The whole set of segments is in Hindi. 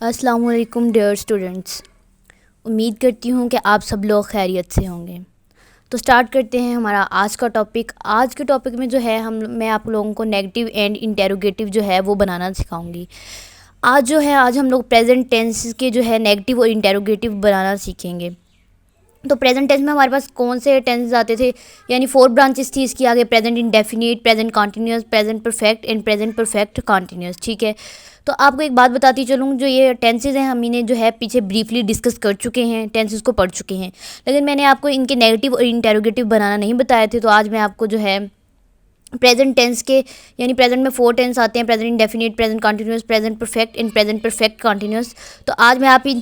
अस्सलाम वालेकुम डियर स्टूडेंट्स। उम्मीद करती हूँ कि आप सब लोग खैरियत से होंगे। तो स्टार्ट करते हैं हमारा आज का टॉपिक। आज के टॉपिक में जो है मैं आप लोगों को नेगेटिव एंड इंटेरोगेटिव जो है वो बनाना सिखाऊंगी। आज हम लोग प्रेजेंट टेंस के जो है नेगेटिव और इंटेरोगेटिव बनाना सीखेंगे। तो प्रेजेंट टेंस में हमारे पास कौन से टेंसेस आते थे, यानी 4 ब्रांचेस थी इसकी। आगे present indefinite, present continuous, present perfect and present perfect continuous. ठीक है, तो आपको एक बात बताती चलूँ, जो ये टेंसेस हैं हम इन्हें जो है पीछे ब्रीफली डिस्कस कर चुके हैं, टेंसेस को पढ़ चुके हैं, लेकिन मैंने आपको इनके नेगेटिव और इंटेरोगेटिव बनाना नहीं बताए थे। तो आज मैं आपको जो है प्रेजेंट टेंस के, यानी प्रेजेंट में 4 टेंस आते हैं, present indefinite, present continuous, present perfect and present perfect continuous. तो आज मैं आप इन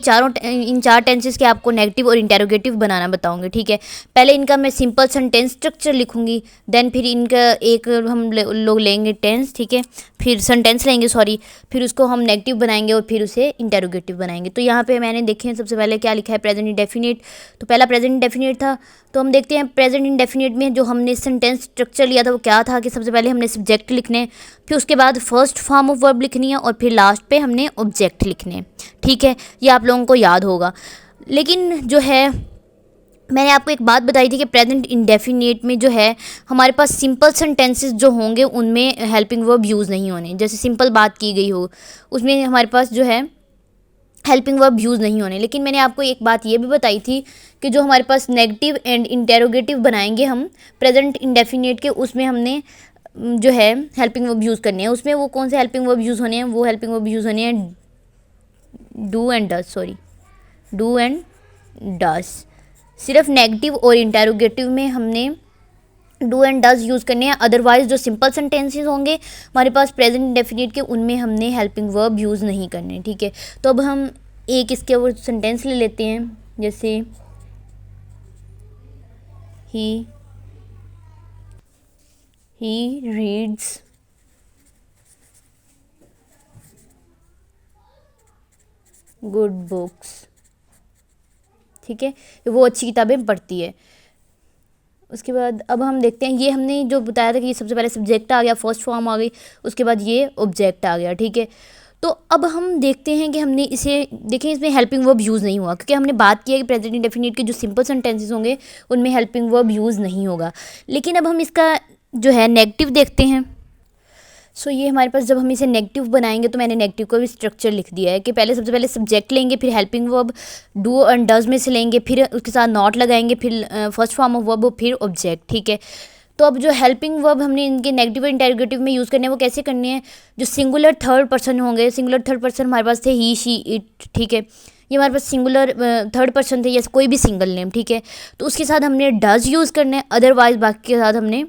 चार टेंसेस के आपको नेगेटिव और इंटेरोगेटिव बनाना बताऊंगी। ठीक है, पहले इनका मैं सिंपल सेंटेंस स्ट्रक्चर लिखूंगी, देन फिर इनका एक हम लोग लेंगे टेंस, ठीक है, फिर सेंटेंस लेंगे, सॉरी, फिर उसको हम नेगेटिव बनाएंगे और फिर उसे इंटेरोगेटिव बनाएंगे। तो यहाँ पे मैंने देखे हैं सबसे पहले क्या लिखा है, प्रेजेंट इंडेफिनिट। तो पहला प्रेजेंट इंडेफिनिट था। तो हम देखते हैं प्रेजेंट इंडेफिनिट में जो हमने सेंटेंस स्ट्रक्चर लिया था वो क्या था, कि सबसे पहले हमने सब्जेक्ट लिखने, फिर उसके बाद फर्स्ट फॉर्म ऑफ वर्ब लिखनी है और फिर लास्ट पे हमने ऑब्जेक्ट लिखने। ठीक है, ये आप लोगों को याद होगा। लेकिन जो है मैंने आपको एक बात बताई थी कि प्रेजेंट इंडेफिनिट में जो है हमारे पास सिंपल सेंटेंसेस जो होंगे उनमें हेल्पिंग वर्ब यूज़ नहीं होने। जैसे सिंपल बात की गई हो उसमें हमारे पास जो है हेल्पिंग वर्ब यूज़ नहीं होने। लेकिन मैंने आपको एक बात ये भी बताई थी कि जो हमारे पास नेगेटिव एंड इंटेरोगेटिव बनाएंगे हम प्रेजेंट इंडेफिनिट के, उसमें हमने जो है हेल्पिंग वर्ब यूज़ करने हैं। उसमें वो कौन से हेल्पिंग वर्ब यूज़ होने हैं, वो हेल्पिंग वर्ब यूज़ होने हैं do and does, sorry, do and does. सिर्फ नेगेटिव और इंटेरोगेटिव में हमने डू एंड डज यूज़ करने हैं। अदरवाइज जो सिंपल सेंटेंसेस होंगे हमारे पास प्रेजेंट इंडेफिनिट के, उनमें हमने हेल्पिंग वर्ब यूज़ नहीं करने। ठीक है, तो अब हम एक इसके ऊपर सेंटेंस ले लेते हैं, जैसे ही रीड्स गुड बुक्स। ठीक है, वो अच्छी किताबें पढ़ती है। उसके बाद अब हम देखते हैं, ये हमने जो बताया था कि सबसे पहले सब्जेक्ट आ गया, फर्स्ट फॉर्म आ गई, उसके बाद ये ऑब्जेक्ट आ गया। ठीक है, तो अब हम देखते हैं कि हमने इसे देखें, इसमें हेल्पिंग वर्ब यूज़ नहीं हुआ, क्योंकि हमने बात की है कि प्रेजेंट इंडेफिनिट के जो सिंपल सेंटेंसेस होंगे उनमें हेल्पिंग वर्ब यूज़ नहीं होगा। लेकिन अब हम इसका जो है नेगेटिव देखते हैं। सो ये हमारे पास जब हम इसे नेगेटिव बनाएंगे, तो मैंने नेगेटिव का भी स्ट्रक्चर लिख दिया है कि पहले सबसे पहले सब्जेक्ट लेंगे, फिर helping verb do and does में से लेंगे, फिर उसके साथ नॉट लगाएंगे, फिर फर्स्ट फॉर्म ऑफ वर्ब, फिर ऑब्जेक्ट। ठीक है, तो अब जो हेल्पिंग वर्ब हमने इनके नेगेटिव और इंटेरोगेटिव में यूज़ करने हैं वो कैसे करने हैं, जो सिंगुलर थर्ड पर्सन होंगे, सिंगुलर थर्ड पर्सन हमारे पास थे ही शी इट। ठीक है, ये हमारे पास सिंगुलर थर्ड पर्सन थे, या कोई भी सिंगल नेम। ठीक है, तो उसके साथ हमने डज यूज़ करना है, अदरवाइज बाकी के साथ हमने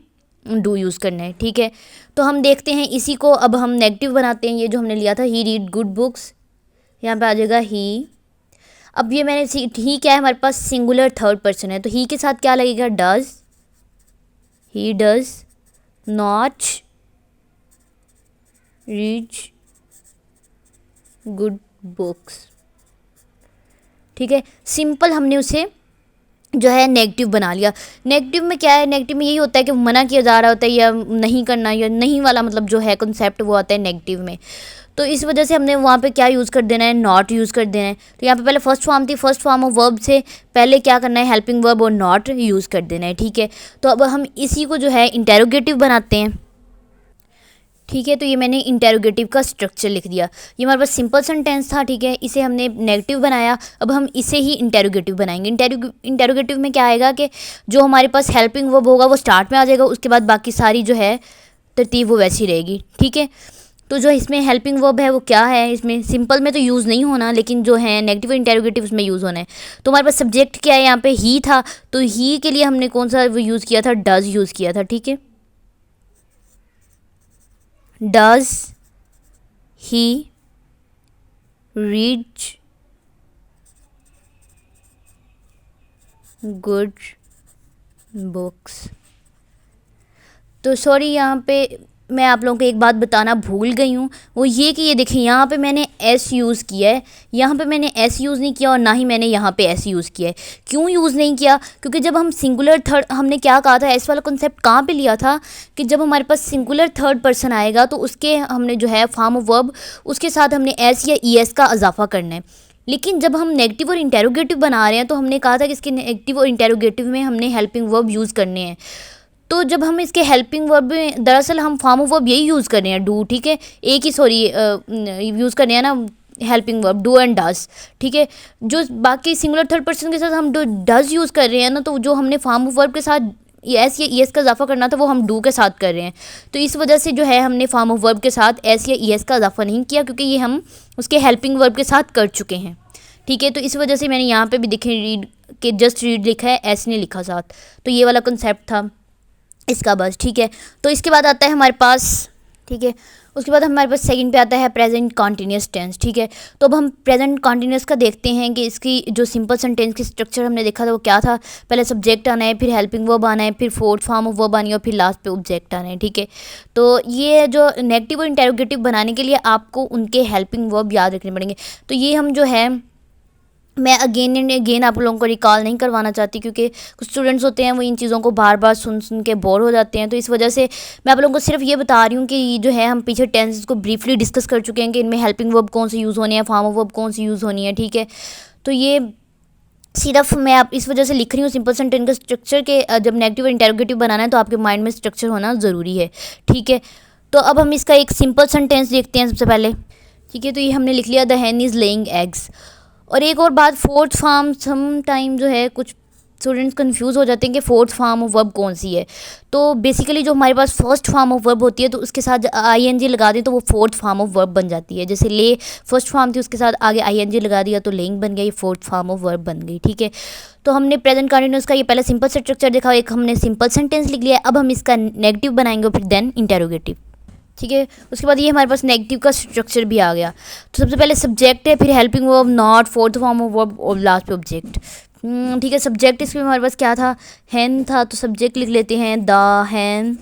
डू यूज़ करना है। ठीक है, तो हम देखते हैं इसी को अब हम नेगेटिव बनाते हैं। ये जो हमने लिया था ही रीड गुड बुक्स, यहाँ पे आ जाएगा ही। अब ये मैंने ही क्या है, हमारे पास सिंगुलर थर्ड पर्सन है, तो ही के साथ क्या लगेगा, does, he does not read good books. ठीक है, सिंपल हमने उसे जो है नेगेटिव बना लिया। नेगेटिव में क्या है, नेगेटिव में यही होता है कि मना किया जा रहा होता है या नहीं करना, या नहीं वाला मतलब जो है कॉन्सेप्ट वो आता है नेगेटिव में। तो इस वजह से हमने वहाँ पे क्या यूज़ कर देना है, नॉट यूज़ कर देना है। तो यहाँ पे पहले फर्स्ट फॉर्म थी, फर्स्ट फॉर्म ऑफ वर्ब से पहले क्या करना है, हेल्पिंग वर्ब और नॉट यूज़ कर देना है। ठीक है, तो अब हम इसी को जो है इंटेरोगेटिव बनाते हैं। ठीक है, तो ये मैंने इंटेरोगेटिव का स्ट्रक्चर लिख दिया। ये हमारे पास सिंपल सेंटेंस था, ठीक है, इसे हमने नेगेटिव बनाया। अब हम इसे ही इंटेरोगेटिव बनाएंगे। इंटेरोगेटिव में क्या आएगा कि जो हमारे पास हेल्पिंग वर्ब होगा वो स्टार्ट में आ जाएगा, उसके बाद बाकी सारी जो है तरतीब वो वैसी रहेगी। ठीक है, तो जो इसमें हेल्पिंग वर्ब है वो क्या है, इसमें सिंपल में तो यूज़ नहीं होना, लेकिन जो है नेगेटिव इंटेरोगेटिव उसमें यूज़ होना है। तो हमारे पास सब्जेक्ट क्या है, यहाँ पे ही था, तो ही के लिए हमने कौन सा वो यूज़ किया था, डज यूज़ किया था। ठीक है, does he read good books. तो सॉरी, यहाँ पे मैं आप लोगों को एक बात बताना भूल गई हूँ, वो ये कि ये देखिए यहाँ पे मैंने एस यूज़ किया है, यहाँ पे मैंने एस यूज़ नहीं किया और ना ही मैंने यहाँ पे एस यूज़ किया है। क्यों यूज़ नहीं किया? क्योंकि जब हम सिंगुलर थर्ड, हमने क्या कहा था, एस वाला कॉन्सेप्ट कहाँ पे लिया था कि जब हमारे पास सिंगुलर थर्ड पर्सन आएगा तो उसके हमने जो है फॉर्म ऑफ वर्ब उसके साथ हमने एस या ई एस का इजाफा करना है। लेकिन जब हम नेगेटिव और इंटेरोगेटिव बना रहे हैं तो हमने कहा था कि इसके नेगेटिव और इंटेरोगेटिव में हमने हेल्पिंग वर्ब यूज़ करने हैं। तो जब हम इसके हेल्पिंग वर्ब में दरअसल हम फॉर्म ऑफ वर्ब यही यूज़ कर रहे हैं, डू, ठीक है, एक ही सॉरी यूज़ कर रहे हैं ना helping verb, do and does, ठीक है। जो बाकी सिंगुलर थर्ड पर्सन के साथ हम डू डज यूज़ कर रहे हैं ना, तो जो हमने फॉर्म ऑफ वर्ब के साथ एस या ई एस का इजाफा करना था वो हम डू के साथ कर रहे हैं। तो इस वजह से जो है हमने फॉर्म ऑफ वर्ब के साथ एस या ई एस का इजाफा नहीं किया, क्योंकि ये हम उसके हेल्पिंग वर्ब के साथ कर चुके हैं, ठीक है। तो इस वजह से मैंने यहाँ पे भी देखें रीड के जस्ट रीड लिखा है, एस ने लिखा साथ, तो ये वाला कंसेप्ट था इसका बस, ठीक है। तो इसके बाद आता है हमारे पास, ठीक है, उसके बाद हमारे पास सेकंड पे आता है प्रेजेंट कॉन्टीन्यूस टेंस, ठीक है। तो अब हम प्रेजेंट कॉन्टीन्यूस का देखते हैं कि इसकी जो सिंपल सेंटेंस की स्ट्रक्चर हमने देखा था वो क्या था। पहले सब्जेक्ट आना है, फिर हेल्पिंग वर्ब आना है, फिर फोर्थ फॉर्म ऑफ वर्ब आनी है और फिर लास्ट पे ऑब्जेक्ट आना है, ठीक है। तो ये जो नेगेटिव और इंटेरोगेटिव बनाने के लिए आपको उनके हेल्पिंग वर्ब याद रखने पड़ेंगे। तो ये हम जो है मैं अगेन एंड अगेन आप लोगों को रिकॉल नहीं करवाना चाहती, क्योंकि कुछ स्टूडेंट्स होते हैं वो इन चीज़ों को बार बार सुन सुन के बोर हो जाते हैं। तो इस वजह से मैं आप लोगों को सिर्फ ये बता रही हूँ कि जो है हम पीछे टेंसेस को ब्रीफली डिस्कस कर चुके हैं कि इनमें हेल्पिंग वर्ब कौन सी यूज़ होनी है, फॉर्म ऑफ वर्ब कौन सी यूज़ होनी है, ठीक है। तो ये सिर्फ मैं आप इस वजह से लिख रही हूँ सिंपल सेंटेंस का स्ट्रक्चर के जब नेगेटिव और इंटेरोगेटिव बनाना है तो आपके माइंड में स्ट्रक्चर होना ज़रूरी है, ठीक है। तो अब हम इसका एक सिंपल सेंटेंस देखते हैं सबसे पहले, ठीक है। तो ये हमने लिख लिया, the Hahn is laying eggs. और एक और बात, फोर्थ फॉर्म सम टाइम जो है कुछ स्टूडेंट्स कंफ्यूज हो जाते हैं कि फोर्थ फॉर्म ऑफ वर्ब कौन सी है। तो बेसिकली जो हमारे पास फर्स्ट फॉर्म ऑफ वर्ब होती है तो उसके साथ आई एन जी लगा दें तो वो फोर्थ फॉर्म ऑफ वर्ब बन जाती है। जैसे ले फर्स्ट फॉर्म थी, उसके साथ आगे आई एन जी लगा दिया तो लेइंग बन गया, ये फोर्थ फॉर्म ऑफ वर्ब बन गई, ठीक है। तो हमने प्रेजेंट कंटिन्यूअस का ये पहले सिंपल स्ट्रक्चर देखा, एक हमने सिंपल सेंटेंस लिख लिया। अब हम इसका नेगेटिव बनाएंगे और फिर देन इंटेरोगेटिव, ठीक है। उसके बाद ये हमारे पास नेगेटिव का स्ट्रक्चर भी आ गया। तो सबसे पहले सब्जेक्ट है, फिर helping verb, not, fourth form of verb और लास्ट पे ऑब्जेक्ट, ठीक है। सब्जेक्ट इसमें हमारे पास क्या था, हैन था, तो सब्जेक्ट लिख लेते हैं द हैन।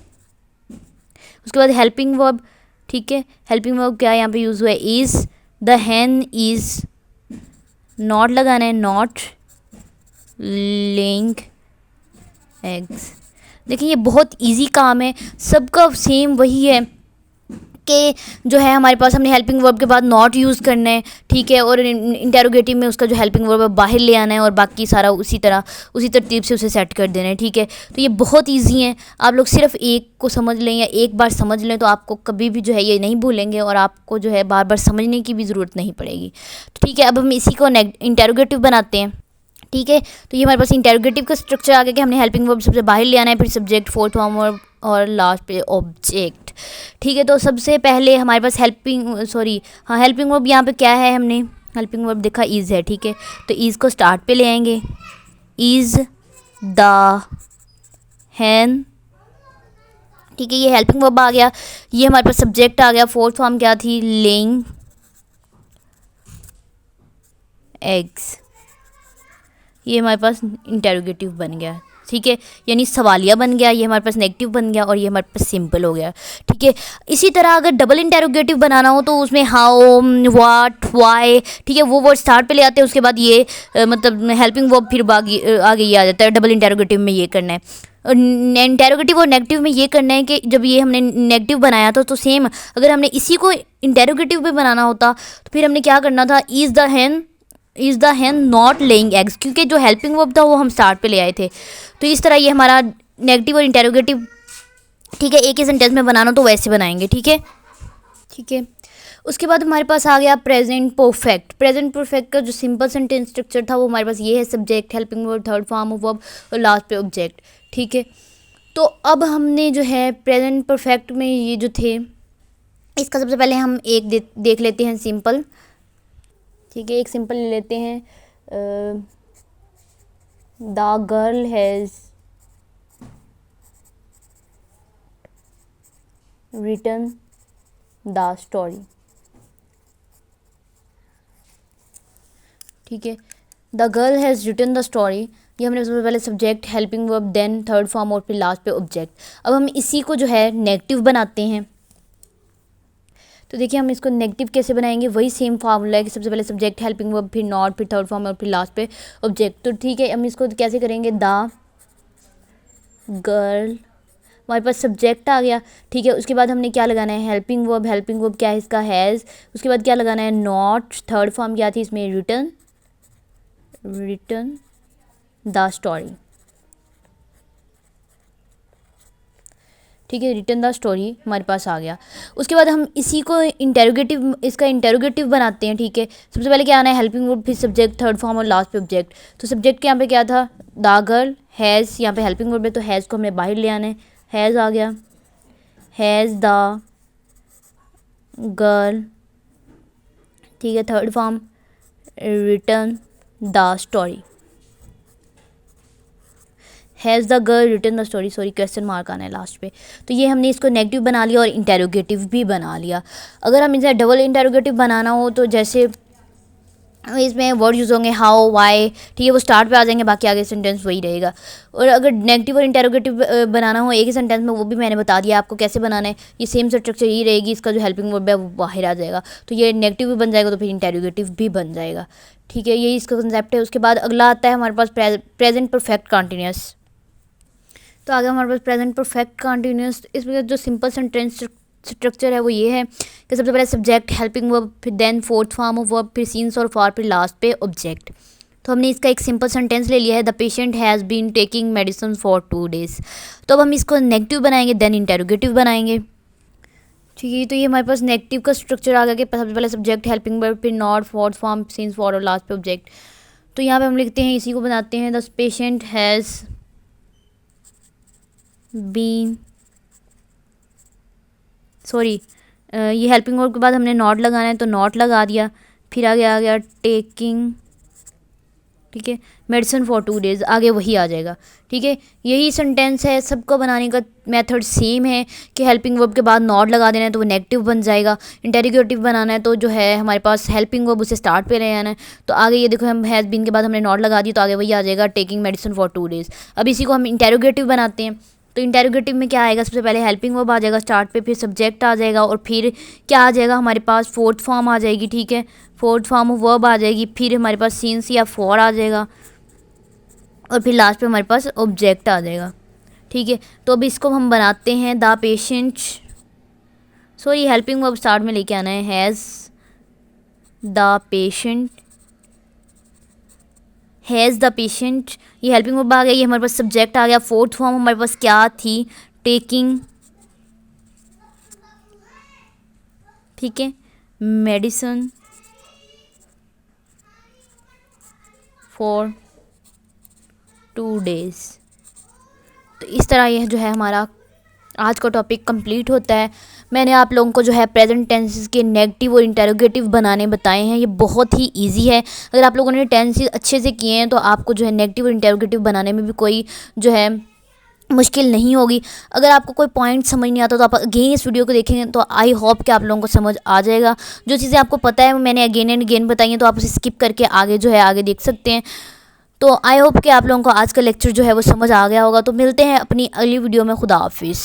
उसके बाद हेल्पिंग वर्ब, ठीक है। हेल्पिंग वर्ब क्या यहाँ पे यूज़ हुआ है, is, the Hahn is, not लगाना है, नॉट लेइंग एग्स। देखिए ये बहुत इजी काम है, सबका सेम वही है कि जो है हमारे पास हमने हेल्पिंग वर्ब के बाद नॉट यूज़ करना है, ठीक है। और इंटेरोगेटिव में उसका जो हेल्पिंग वर्ब है बाहर ले आना है और बाकी सारा उसी तरतीब से उसे सेट कर देना है, ठीक है। तो ये बहुत इजी है, आप लोग सिर्फ एक को समझ लें या एक बार समझ लें तो आपको कभी भी जो है ये नहीं भूलेंगे और आपको जो है बार बार समझने की भी ज़रूरत नहीं पड़ेगी, ठीक है। अब हम इसी को इंटेरोगेटिव बनाते हैं, ठीक है। तो ये हमारे पास इंटेरोगेटिव का स्ट्रक्चर आ गया कि हमने हेल्पिंग वर्ब सबसे बाहर ले आना है, फिर सब्जेक्ट, फोर्थ फॉर्म वर्ब और लास्ट पे ऑब्जेक्ट, ठीक है। तो सबसे पहले हमारे पास हेल्पिंग वर्ब यहाँ पे क्या है, हमने हेल्पिंग वर्ब देखा इज़ है, ठीक है। तो इज़ को स्टार्ट पे ले आएंगे, इज़ द हैन, ठीक है। ये हेल्पिंग वर्ब आ गया। ये हमारे पास सब्जेक्ट आ गया, फोर्थ फॉर्म क्या थी, लेइंग एग्स। ये हमारे पास इंटेरोगेटिव बन गया, ठीक है, यानी सवालिया बन गया। ये हमारे पास नेगेटिव बन गया और ये हमारे पास सिंपल हो गया, ठीक है। इसी तरह अगर डबल इंटेरोगेटिव बनाना हो तो उसमें हाउ, व्हाट, व्हाई, ठीक है, वो वर्ड स्टार्ट पे ले आते हैं। उसके बाद ये मतलब हेल्पिंग वर्ब फिर आगे ये आ जाता है। डबल इंटेरोगेटिव में ये करना है, इंटेरोगेटिव और नेगेटिव में ये करना है कि जब ये हमने नेगेटिव बनाया था तो सेम अगर हमने इसी को इंटेरोगेटिव में बनाना होता तो फिर हमने क्या करना था, is the Hahn not laying eggs, क्योंकि जो हेल्पिंग वर्ब था वो हम स्टार्ट पे ले आए थे। तो इस तरह ये हमारा नेगेटिव और इंटेरोगेटिव, ठीक है, एक ही सेंटेंस में बनाना तो वैसे बनाएंगे, ठीक है, ठीक है। उसके बाद हमारे पास आ गया प्रेजेंट परफेक्ट। प्रेजेंट परफेक्ट का जो सिंपल सेंटेंस स्ट्रक्चर था वो हमारे पास ये है, subject, helping verb, third form of verb और लास्ट पे ऑब्जेक्ट, ठीक है। तो अब हमने जो है प्रेजेंट परफेक्ट में ये जो थे इसका सबसे पहले हम एक देख लेते हैं सिंपल, ठीक है। एक सिंपल ले लेते हैं, the girl has written the story, ठीक है। The girl has written the story, ये हमने सबसे पहले subject, helping verb, then third form और फिर लास्ट पे ऑब्जेक्ट। अब हम इसी को जो है नेगेटिव बनाते हैं, तो देखिए हम इसको नेगेटिव कैसे बनाएंगे, वही सेम फार्मूला है कि सबसे पहले सब्जेक्ट, हेल्पिंग वर्ब, फिर नॉट, फिर थर्ड फॉर्म और फिर लास्ट पे ऑब्जेक्ट। तो ठीक है, हम इसको कैसे करेंगे, द गर्ल, हमारे पास सब्जेक्ट आ गया। ठीक है, उसके बाद हमने क्या लगाना है, हेल्पिंग वर्ब, हेल्पिंग वर्ब क्या है इसका, हैज़। उसके बाद क्या लगाना है, नॉट, थर्ड फॉर्म क्या थी इसमें, रिटन, रिटन द स्टोरी। ठीक है, रिटन द स्टोरी हमारे पास आ गया। उसके बाद हम इसी को इंटेरोगेटिव, इसका इंटेरोगेटिव बनाते हैं। ठीक है, सबसे पहले क्या आना है, हेल्पिंग वर्ब, फिर सब्जेक्ट, थर्ड फॉर्म और लास्ट पे ऑब्जेक्ट। तो सब्जेक्ट के यहाँ पे क्या था, द गर्ल, हैज़, यहाँ पे हेल्पिंग वर्ब है तो हैज़ को हमने बाहर ले आना है, हैज़ आ गया, हैज़ द गर्ल। ठीक है, third form, written the story, has the girl written the story, sorry question mark आना है लास्ट पे। तो ये हमने इसको नेगेटिव बना लिया और इंटेरोगेटिव भी बना लिया। अगर हम इसे डबल इंटेरोगेटिव बनाना हो तो जैसे इसमें वर्ड यूज़ होंगे हाउ, वाई, ठीक है, वो स्टार्ट पे आ जाएंगे, बाकी आगे सेंटेंस वही रहेगा। और अगर नेगेटिव और इंटेरोगेटिव बनाना हो एक ही सेंटेंस में, वो भी मैंने बता दिया आपको कैसे बनाना है। ये सेम स्ट्रक्चर ही रहेगी, इसका जो हेल्पिंग वर्ब है वो बाहर आ जाएगा, तो ये नेगेटिव भी बन जाएगा तो फिर इंटेरोगेटिव भी बन जाएगा। ठीक है, यही इसका कंसेप्ट है। उसके बाद अगला आता है हमारे पास प्रेजेंट परफेक्ट कॉन्टीन्यूअस। तो आगे हमारे पास प्रेजेंट परफेक्ट कॉन्टीन्यूअस, इसमें जो सिंपल सेंटेंस स्ट्रक्चर है वो ये है कि सबसे पहले सब्जेक्ट, हेल्पिंग वर्ब, फिर then fourth form of verb, फिर सीन्स और फॉर, फिर लास्ट पे ऑब्जेक्ट। तो हमने इसका एक सिंपल सेंटेंस ले लिया है, the patient has been taking medicine for 2 days। तो अब हम इसको नेगेटिव बनाएंगे, देन इंटेरोगेटिव बनाएंगे। ठीक है, तो ये हमारे पास नेगेटिव का स्ट्रक्चर आ गया कि सबसे पहले सब्जेक्ट, हेल्पिंग वर्ब, फिर not, fourth form, scenes, for और लास्ट पे ऑब्जेक्ट। तो यहाँ पे हम लिखते हैं, इसी को बनाते हैं, the patient has been, sorry ये हेल्पिंग वर्ब के बाद हमने नॉट लगाना है तो नॉट लगा दिया, फिर आगे आ गया टेकिंग, ठीक है, मेडिसिन फॉर 2 days, आगे वही आ जाएगा। ठीक है, यही सेंटेंस है, सबको बनाने का मेथड सेम है कि हेल्पिंग वर्ब के बाद नॉट लगा देना है तो वो नेगेटिव बन जाएगा। इंटेरोगेटिव बनाना है तो जो है हमारे पास हेल्पिंग वर्ब उसे स्टार्ट पे ले आना है, तो आगे ये देखो हम हैज़ बीन के बाद हमने नॉट लगा दी तो आगे वही आ जाएगा टेकिंग मेडिसिन फॉर 2 days। अब इसी को हम इंटेरोगेटिव बनाते हैं। तो इंटेरोगेटिव में क्या आएगा, सबसे पहले हेल्पिंग वर्ब आ जाएगा स्टार्ट पे, फिर सब्जेक्ट आ जाएगा और फिर क्या आ जाएगा हमारे पास, फोर्थ फॉर्म आ जाएगी। ठीक है, फोर्थ फॉर्म ऑफ वर्ब आ जाएगी, फिर हमारे पास सीन्स या फॉर आ जाएगा और फिर लास्ट पे हमारे पास ऑब्जेक्ट आ जाएगा। ठीक है, तो अब इसको हम बनाते हैं, the patient, sorry helping verb start में लेके आना है, has the patient, has the patient, ये हेल्पिंग वर्ब आ गया, ये हमारे पास सब्जेक्ट आ गया। फोर्थ फॉर्म हमारे पास क्या थी, टेकिंग, ठीक है, मेडिसिन फॉर 2 days। तो इस तरह यह जो है हमारा आज का टॉपिक कंप्लीट होता है। मैंने आप लोगों को जो है प्रेजेंट टेंसेस के नेगेटिव और इंटेरोगेटिव बनाने बताए हैं, ये बहुत ही इजी है। अगर आप लोगों ने टेंसेस अच्छे से किए हैं तो आपको जो है नेगेटिव और इंटेरोगेटिव बनाने में भी कोई जो है मुश्किल नहीं होगी। अगर आपको कोई पॉइंट समझ नहीं आता तो आप अगेन इस वीडियो को देखेंगे तो आई होप कि आप लोगों को समझ आ जाएगा। जो चीज़ें आपको पता है वो मैंने अगेन एंड अगेन बताई हैं, तो आप उसे स्किप करके आगे जो है आगे देख सकते हैं। तो आई होप कि आप लोगों को आज का लेक्चर जो है वो समझ आ गया होगा। तो मिलते हैं अपनी अगली वीडियो में, खुदा हाफिज़।